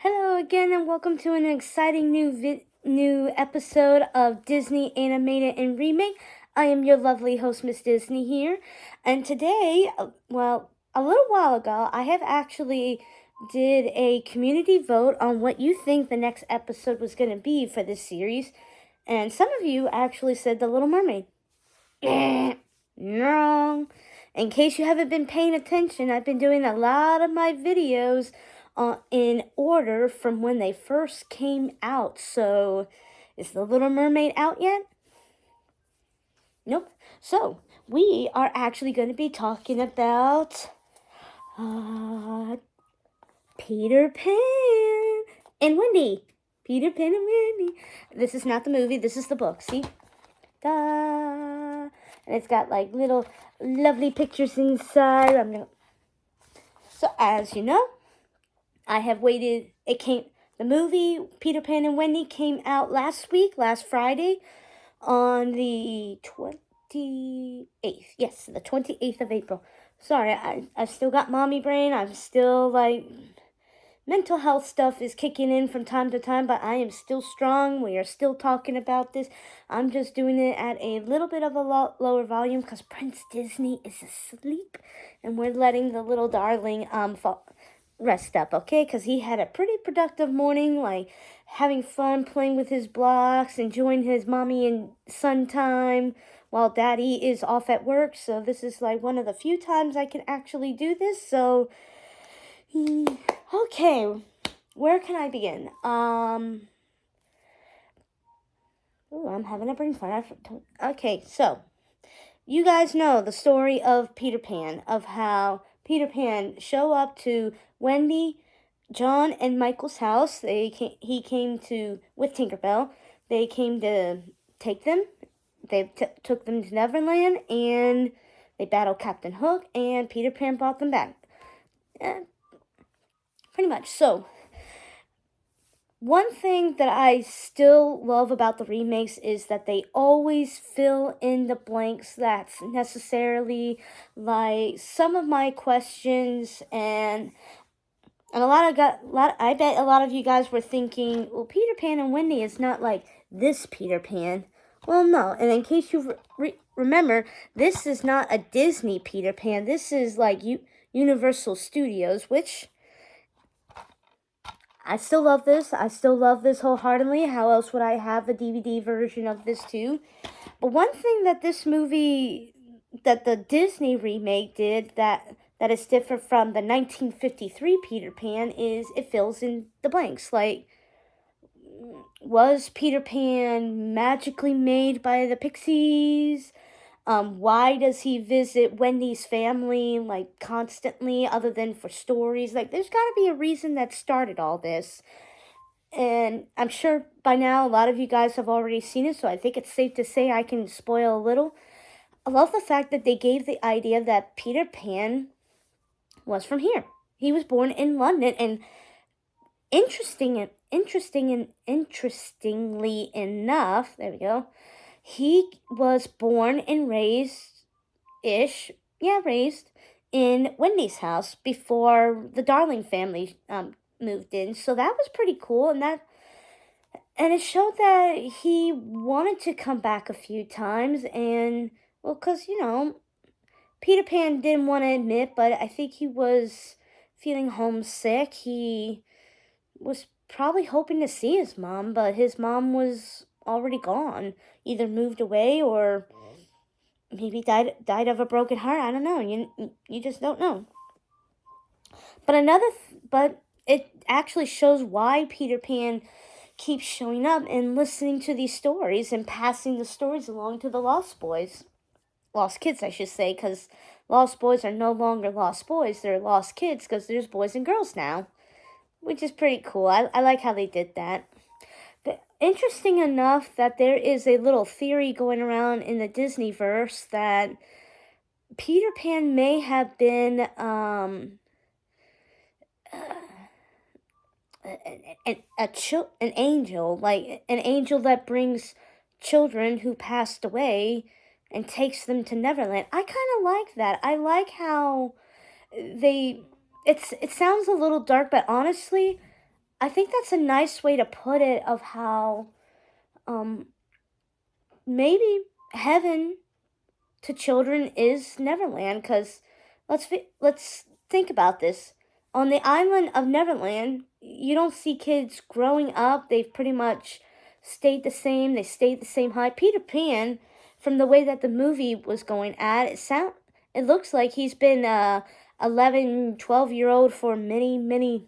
Hello again, and welcome to an exciting new episode of Disney Animated and Remake. I am your lovely host, Miss Disney here, and today, a little while ago, I have actually did a community vote on what you think the next episode was going to be for this series, and some of you actually said The Little Mermaid. Wrong. In case you haven't been paying attention, I've been doing a lot of my videos in order from when they first came out. So, is The Little Mermaid out yet? Nope. So, we are actually going to be talking about Peter Pan and Wendy. Peter Pan and Wendy. This is not the movie, this is the book. See? Da! And it's got like little lovely pictures inside. So, as you know, I have waited. The movie Peter Pan and Wendy came out last Friday, on the 28th. Yes, the 28th of April. Sorry, I still got mommy brain. I'm still like, mental health stuff is kicking in from time to time, but I am still strong. We are still talking about this. I'm just doing it at a little bit of a lower volume because Prince Disney is asleep, and we're letting the little darling rest up, okay? Because he had a pretty productive morning, like having fun playing with his blocks, enjoying his mommy and son time while daddy is off at work. So this is like one of the few times I can actually do this. So, okay, where can I begin? I'm having a brain fart. Okay, so you guys know the story of Peter Pan, of how Peter Pan show up to Wendy, John, and Michael's house. He came to with Tinkerbell. They came to take them. They took them to Neverland, and they battled Captain Hook, and Peter Pan brought them back. Pretty much. So, one thing that I still love about the remakes is that they always fill in the blanks that's necessarily like some of my questions, and I bet a lot of you guys were thinking, well, Peter Pan and Wendy is not like this Peter Pan. Well, no, and in case you remember, this is not a Disney Peter Pan. This is like Universal Studios, which I still love this. I still love this wholeheartedly. How else would I have a DVD version of this too? But one thing that the Disney remake did that is different from the 1953 Peter Pan is it fills in the blanks. Like, was Peter Pan magically made by the pixies? Why does he visit Wendy's family, like, constantly, other than for stories? Like, there's gotta be a reason that started all this. And I'm sure by now a lot of you guys have already seen it, so I think it's safe to say I can spoil a little. I love the fact that they gave the idea that Peter Pan was from here. He was born in London, and interestingly enough, there we go, he was born and raised in Wendy's house before the Darling family moved in. So that was pretty cool, and it showed that he wanted to come back a few times, and well, because Peter Pan didn't want to admit, but I think he was feeling homesick. He was probably hoping to see his mom, but his mom was already gone. Either moved away or maybe died of a broken heart. I don't know. You just don't know. But it actually shows why Peter Pan keeps showing up and listening to these stories and passing the stories along to the Lost Kids, I should say, because Lost Boys are no longer Lost Boys. They're Lost Kids because there's boys and girls now, which is pretty cool. I like how they did that. Interesting enough that there is a little theory going around in the Disneyverse that Peter Pan may have been an angel, like an angel that brings children who passed away and takes them to Neverland. I kind of like that. I like how it sounds a little dark, but honestly, I think that's a nice way to put it of how maybe heaven to children is Neverland, because let's think about this. On the island of Neverland, you don't see kids growing up. They've pretty much stayed the same. They stayed the same height. Peter Pan, from the way that the movie was going at, it looks like he's been 11, 12-year-old for many, many,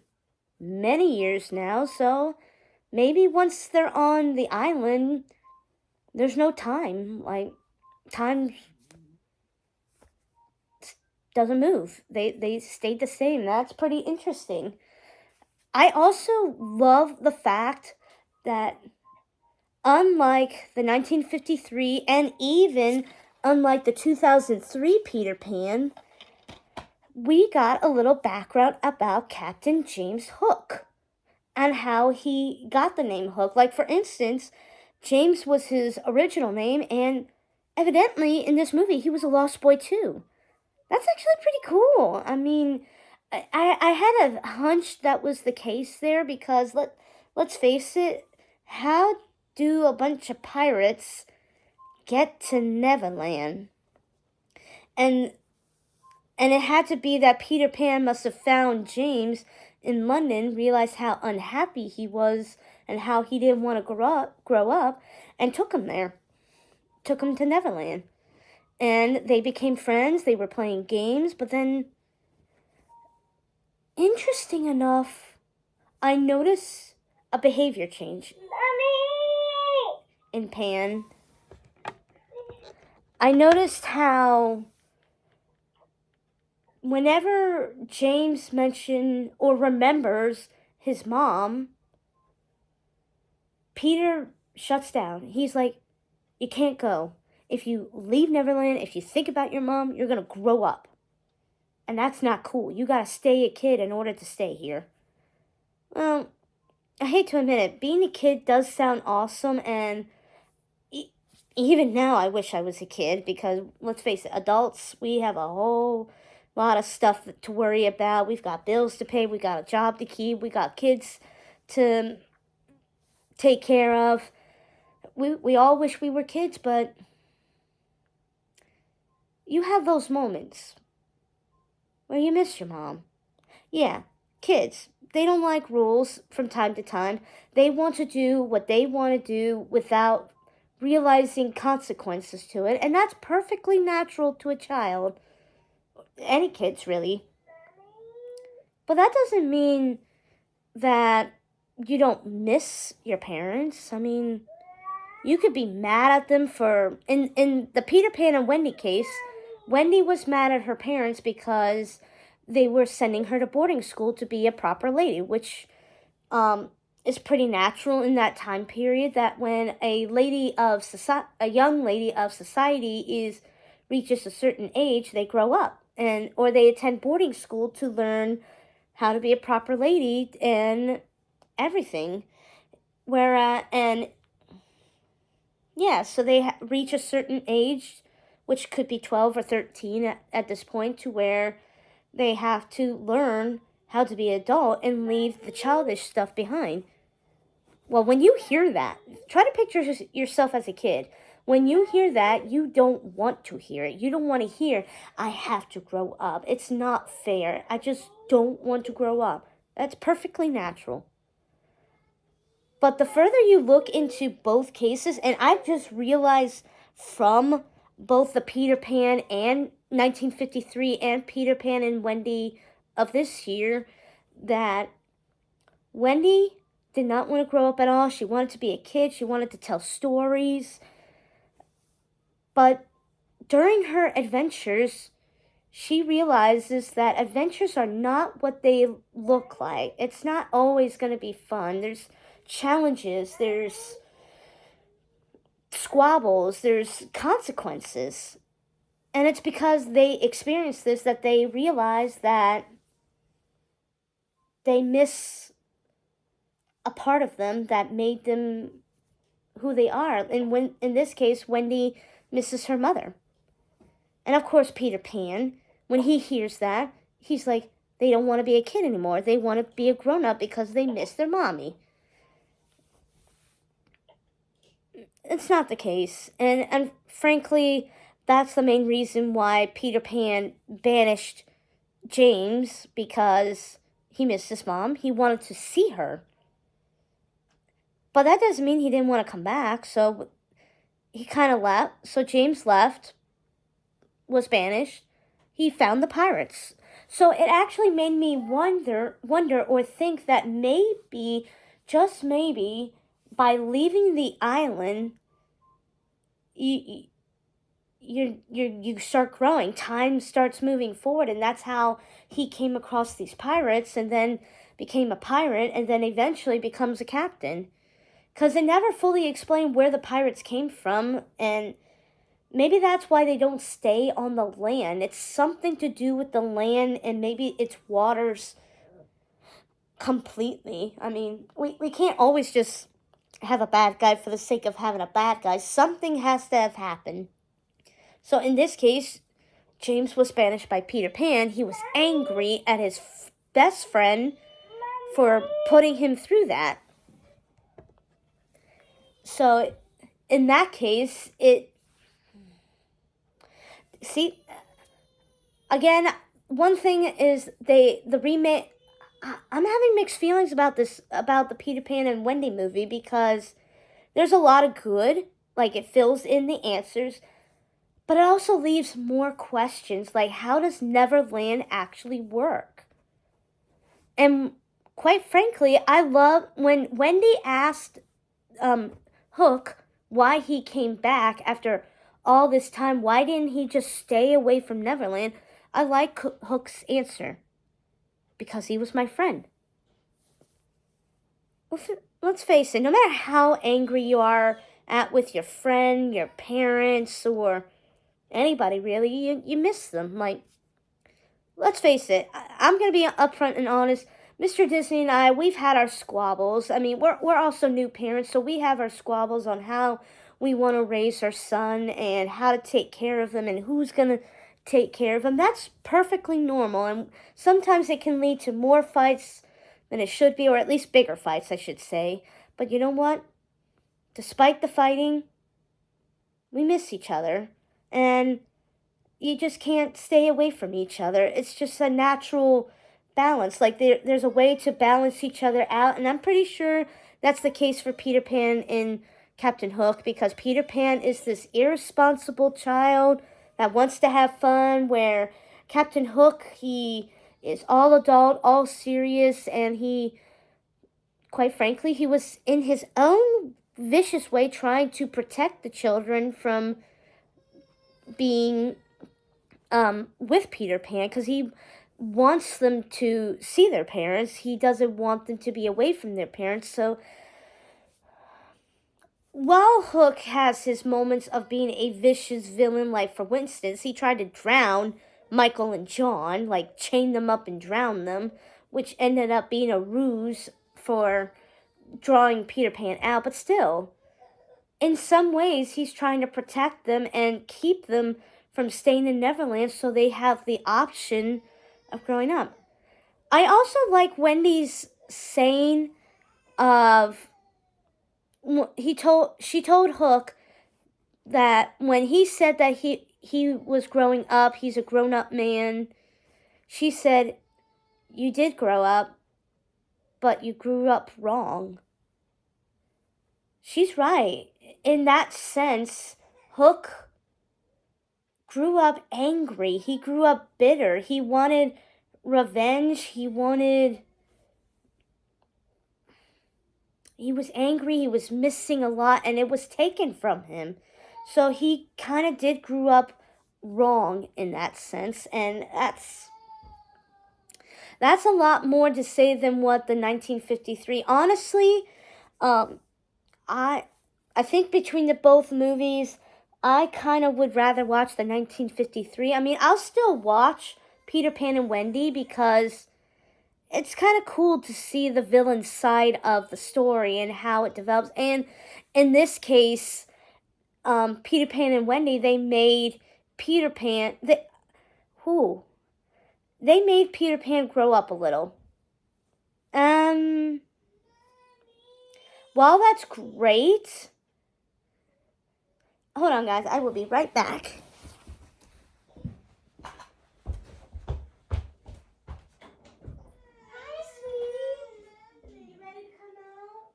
many years now. So maybe once they're on the island, there's no time. Like, time doesn't move. They stayed the same. That's pretty interesting. I also love the fact that unlike the 1953 and even unlike the 2003 Peter Pan, we got a little background about Captain James Hook and how he got the name Hook. Like, for instance, James was his original name, and evidently in this movie he was a lost boy too. That's actually pretty cool. I mean, I had a hunch that was the case there, because let's face it, how do a bunch of pirates get to Neverland? And it had to be that Peter Pan must have found James in London, realized how unhappy he was and how he didn't want to grow up, and took him there. Took him to Neverland. And they became friends. They were playing games, but then, interesting enough, I noticed a behavior change. Mommy! In Pan. I noticed how whenever James mentioned or remembers his mom, Peter shuts down. He's like, you can't go. If you leave Neverland, if you think about your mom, you're going to grow up. And that's not cool. You got to stay a kid in order to stay here. Well, I hate to admit it, being a kid does sound awesome, and even now I wish I was a kid, because let's face it, adults, we have a whole lot of stuff to worry about. We've got bills to pay, we got a job to keep, we got kids to take care of. We all wish we were kids, but you have those moments where you miss your mom. Yeah, kids, they don't like rules from time to time. They want to do what they want to do without realizing consequences to it, and that's perfectly natural to a child. Any kids, really. But that doesn't mean that you don't miss your parents. I mean, you could be mad at them for... In the Peter Pan and Wendy case, Wendy was mad at her parents because they were sending her to boarding school to be a proper lady, which is pretty natural in that time period, that when a young lady of society reaches a certain age, they grow up, or they attend boarding school to learn how to be a proper lady and everything. So they reach a certain age, which could be 12 or 13 at this point, to where they have to learn how to be an adult and leave the childish stuff behind. Well, when you hear that, try to picture yourself as a kid. When you hear that, you don't want to hear it. You don't want to hear, I have to grow up. It's not fair. I just don't want to grow up. That's perfectly natural. But the further you look into both cases, and I've just realized from both the Peter Pan and 1953 and Peter Pan and Wendy of this year, that Wendy did not want to grow up at all. She wanted to be a kid. She wanted to tell stories. But during her adventures, she realizes that adventures are not what they look like. It's not always going to be fun. There's challenges, there's squabbles, there's consequences. And it's because they experience this that they realize that they miss a part of them that made them who they are. And in this case, Wendy misses her mother. And of course, Peter Pan, when he hears that, he's like, They don't want to be a kid anymore. They want to be a grown-up because they miss their mommy. It's not the case. And frankly, that's the main reason why Peter Pan banished James, because he missed his mom. He wanted to see her. But that doesn't mean he didn't want to come back, so he kind of left. So James left, was banished. He found the pirates. So it actually made me wonder or think that maybe, just maybe, by leaving the island, you start growing. Time starts moving forward, and that's how he came across these pirates, and then became a pirate, and then eventually becomes a captain. Because they never fully explain where the pirates came from, and maybe that's why they don't stay on the land. It's something to do with the land, and maybe its waters completely. I mean, we can't always just have a bad guy for the sake of having a bad guy. Something has to have happened. So in this case, James was banished by Peter Pan. He was angry at his best friend for putting him through that. So in that case, again, one thing is the remake. I'm having mixed feelings about the Peter Pan and Wendy movie, because there's a lot of good, like it fills in the answers, but it also leaves more questions, like how does Neverland actually work? And quite frankly, I love when Wendy asked Hook why he came back after all this time. Why didn't he just stay away from Neverland? I like Hook's answer. Because he was my friend. Let's face it, no matter how angry you are with your friend, your parents, or anybody really, you miss them. Like, let's face it, I'm going to be upfront and honest. Mr. Disney and I, we've had our squabbles. I mean, we're also new parents, so we have our squabbles on how we want to raise our son and how to take care of them and who's going to take care of them. That's perfectly normal, and sometimes it can lead to more fights than it should be, or at least bigger fights, I should say. But you know what? Despite the fighting, we miss each other, and you just can't stay away from each other. It's just a natural balance. Like there's a way to balance each other out, and I'm pretty sure that's the case for Peter Pan and Captain Hook, because Peter Pan is this irresponsible child that wants to have fun, where Captain Hook, he is all adult, all serious, and he, quite frankly, he was in his own vicious way trying to protect the children from being with Peter Pan, because he wants them to see their parents. He doesn't want them to be away from their parents. So while Hook has his moments of being a vicious villain, like for instance, he tried to drown Michael and John, like chain them up and drown them, which ended up being a ruse for drawing Peter Pan out. But still, in some ways, he's trying to protect them and keep them from staying in Neverland so they have the option of growing up. I also like Wendy's saying of, she told Hook that when he said that he was growing up, he's a grown-up man, she said, you did grow up, but you grew up wrong. She's right. In that sense, Hook grew up angry. He grew up bitter. He wanted revenge. He was angry. He was missing a lot, and it was taken from him. So he kind of did grow up wrong in that sense, and that's a lot more to say than what the 1953. Honestly, I think between the both movies, I kind of would rather watch the 1953. I mean, I'll still watch Peter Pan and Wendy because it's kind of cool to see the villain side of the story and how it develops. And in this case, Peter Pan and Wendy, they made Peter Pan. they made Peter Pan grow up a little. While that's great, hold on, guys. I will be right back. Hi, sweetie. You ready to come out?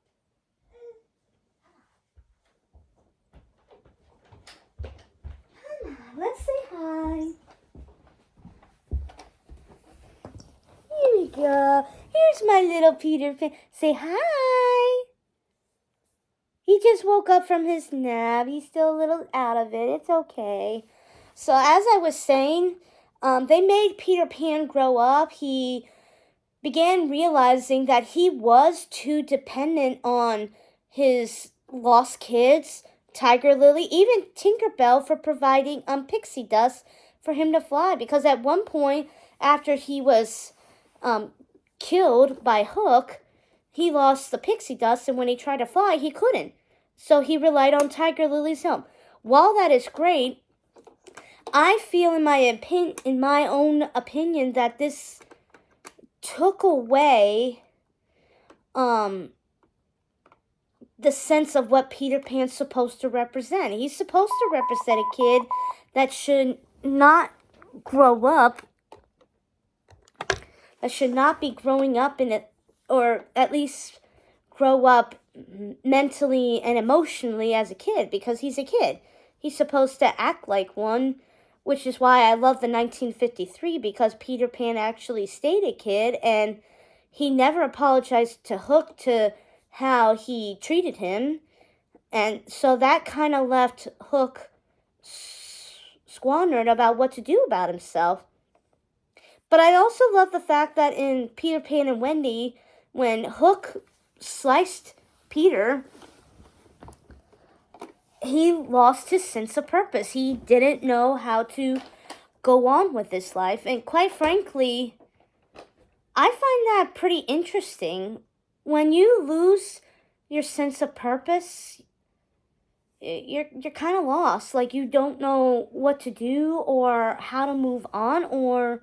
Come on, let's say hi. Here we go. Here's my little Peter Pan. Say hi. He just woke up from his nap. He's still a little out of it. It's okay. So as I was saying, they made Peter Pan grow up. He began realizing that he was too dependent on his lost kids, Tiger Lily, even Tinkerbell for providing pixie dust for him to fly. Because at one point, after he was killed by Hook, he lost the pixie dust, and when he tried to fly, he couldn't. So he relied on Tiger Lily's help. While that is great, I feel in my own opinion that this took away the sense of what Peter Pan's supposed to represent. He's supposed to represent a kid that should not grow up, that should not be growing up in it, or at least grow up mentally and emotionally as a kid, because he's a kid. He's supposed to act like one, which is why I love the 1953, because Peter Pan actually stayed a kid, and he never apologized to Hook to how he treated him, and so that kind of left Hook squandered about what to do about himself. But I also love the fact that in Peter Pan and Wendy, when Hook sliced Peter, he lost his sense of purpose. He didn't know how to go on with his life. And quite frankly, I find that pretty interesting. When you lose your sense of purpose, you're kind of lost. Like, you don't know what to do or how to move on or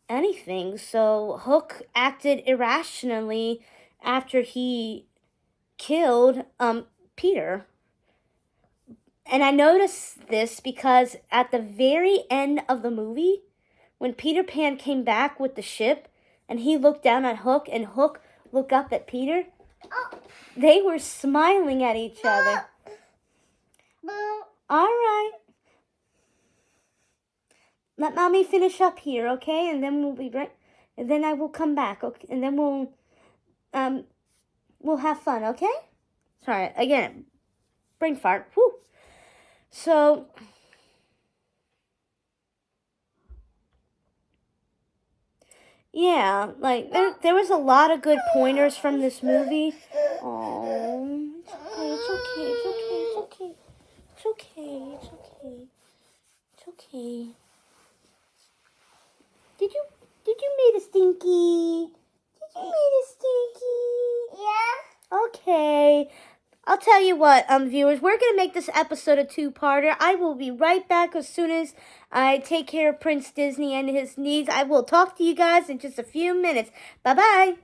anything. So Hook acted irrationally after he killed Peter. And I noticed this because at the very end of the movie, when Peter Pan came back with the ship and he looked down at Hook and Hook looked up at Peter, they were smiling at each other. All right. Let Mommy finish up here, okay? And then we'll be right, and then I will come back, okay? And then we'll have fun, okay? Sorry, again, brain fart. Whew. So, yeah, like, there was a lot of good pointers from this movie. Oh, it's okay, it's okay, it's okay, it's okay, it's okay, it's okay, it's okay. Did you made a stinky? Did you made a stinky? Yeah. Okay. I'll tell you what, viewers, we're going to make this episode a two-parter. I will be right back as soon as I take care of Prince Disney and his needs. I will talk to you guys in just a few minutes. Bye-bye.